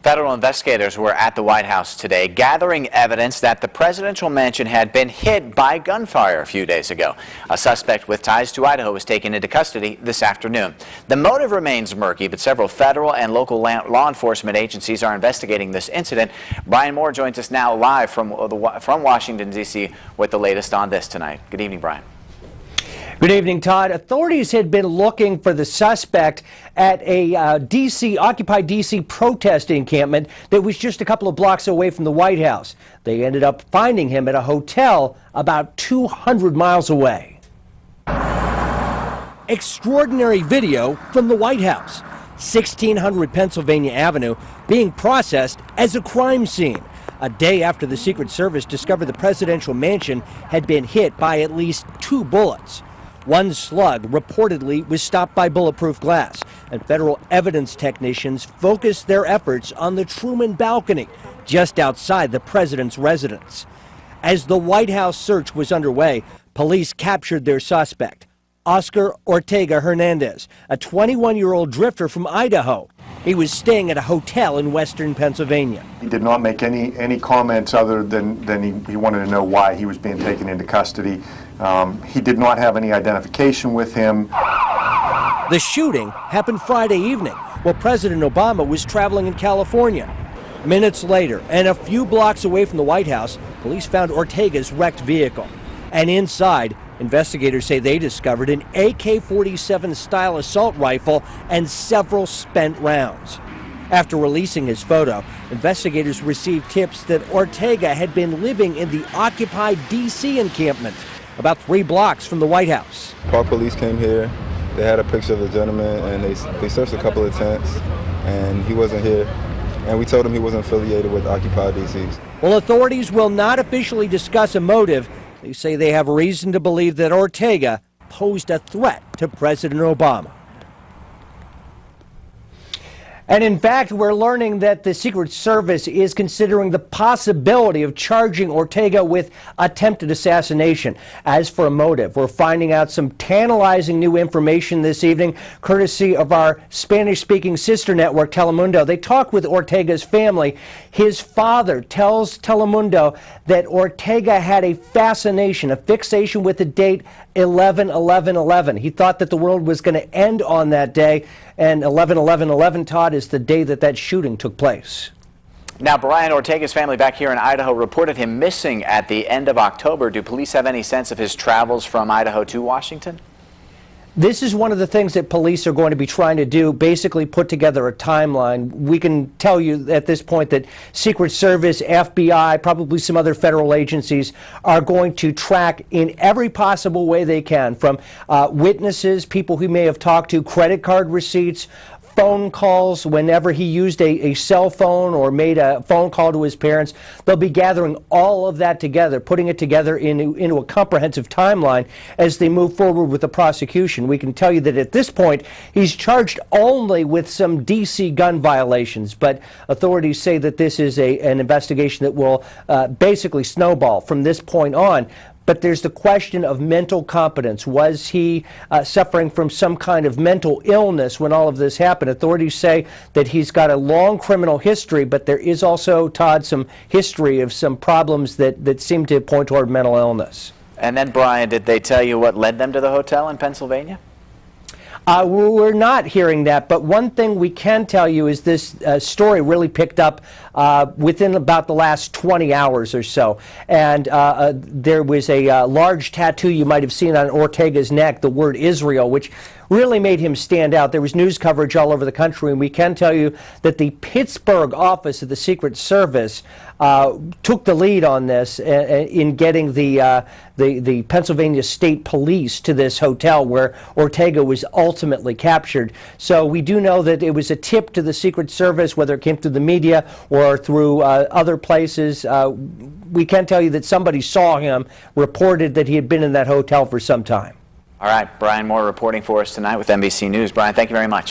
Federal investigators were at the White House today gathering evidence that the presidential mansion had been hit by gunfire a few days ago. A suspect with ties to Idaho was taken into custody this afternoon. The motive remains murky, but several federal and local law enforcement agencies are investigating this incident. Brian Moore joins us now live from Washington, D.C. with the latest on this tonight. Good evening, Brian. Good evening, Todd. Authorities had been looking for the suspect at a occupied D.C. protest encampment that was just a couple of blocks away from the White House. They ended up finding him at a hotel about 200 miles away. Extraordinary video from the White House. 1600 Pennsylvania Avenue being processed as a crime scene. A day after the Secret Service discovered the presidential mansion had been hit by at least 2 bullets. One slug reportedly was stopped by bulletproof glass, and federal evidence technicians focused their efforts on the Truman balcony just outside the president's residence. As the White House search was underway, police captured their suspect, Oscar Ortega-Hernandez, a 21-year-old drifter from Idaho. He was staying at a hotel in western Pennsylvania. He did not make any comments other than he wanted to know why he was being taken into custody. He did not have any identification with him. The shooting happened Friday evening while President Obama was traveling in California. Minutes later, and a few blocks away from the White House, police found Ortega's wrecked vehicle. And inside, investigators say they discovered an AK-47 style assault rifle and several spent rounds. After releasing his photo, investigators received tips that Ortega had been living in the occupied D.C. encampment, about 3 blocks from the White House. Park police came here. They had a picture of the gentleman, and they searched a couple of tents, and he wasn't here. And we told him he wasn't affiliated with Occupy D.C. Well, authorities will not officially discuss a motive. They say they have reason to believe that Ortega posed a threat to President Obama. And in fact, we're learning that the Secret Service is considering the possibility of charging Ortega with attempted assassination. As for a motive, we're finding out some tantalizing new information this evening, courtesy of our Spanish-speaking sister network, Telemundo. They talked with Ortega's family. His father tells Telemundo that Ortega had a fixation with the date 11/11/11. He thought that the world was going to end on that day, and 11/11/11, Todd, is the day that shooting took place. Now, Brian, Ortega's family back here in Idaho reported him missing at the end of October. Do police have any sense of his travels from Idaho to Washington? This is one of the things that police are going to be trying to do, basically put together a timeline. We can tell you at this point that Secret Service, FBI, probably some other federal agencies are going to track in every possible way they can, from witnesses, people who may have talked to, credit card receipts, phone calls, whenever he used a cell phone or made a phone call to his parents. They'll be gathering all of that together, putting it together into a comprehensive timeline as they move forward with the prosecution. We can tell you that at this point, he's charged only with some D.C. gun violations, but authorities say that this is an investigation that will basically snowball from this point on. But there's the question of mental competence. Was he suffering from some kind of mental illness when all of this happened? Authorities say that he's got a long criminal history, but there is also, Todd, some history of some problems that seem to point toward mental illness. And then, Brian, did they tell you what led them to the hotel in Pennsylvania? We're not hearing that, but one thing we can tell you is this story really picked up within about the last 20 hours or so. And there was a large tattoo you might have seen on Ortega's neck, the word Israel, which really made him stand out. There was news coverage all over the country, and we can tell you that the Pittsburgh office of the Secret Service took the lead on this in getting the Pennsylvania State Police to this hotel where Ortega was ultimately captured. So we do know that it was a tip to the Secret Service, whether it came through the media or through other places. We can tell you that somebody saw him, reported that he had been in that hotel for some time. All right, Brian Moore reporting for us tonight with NBC News. Brian, thank you very much.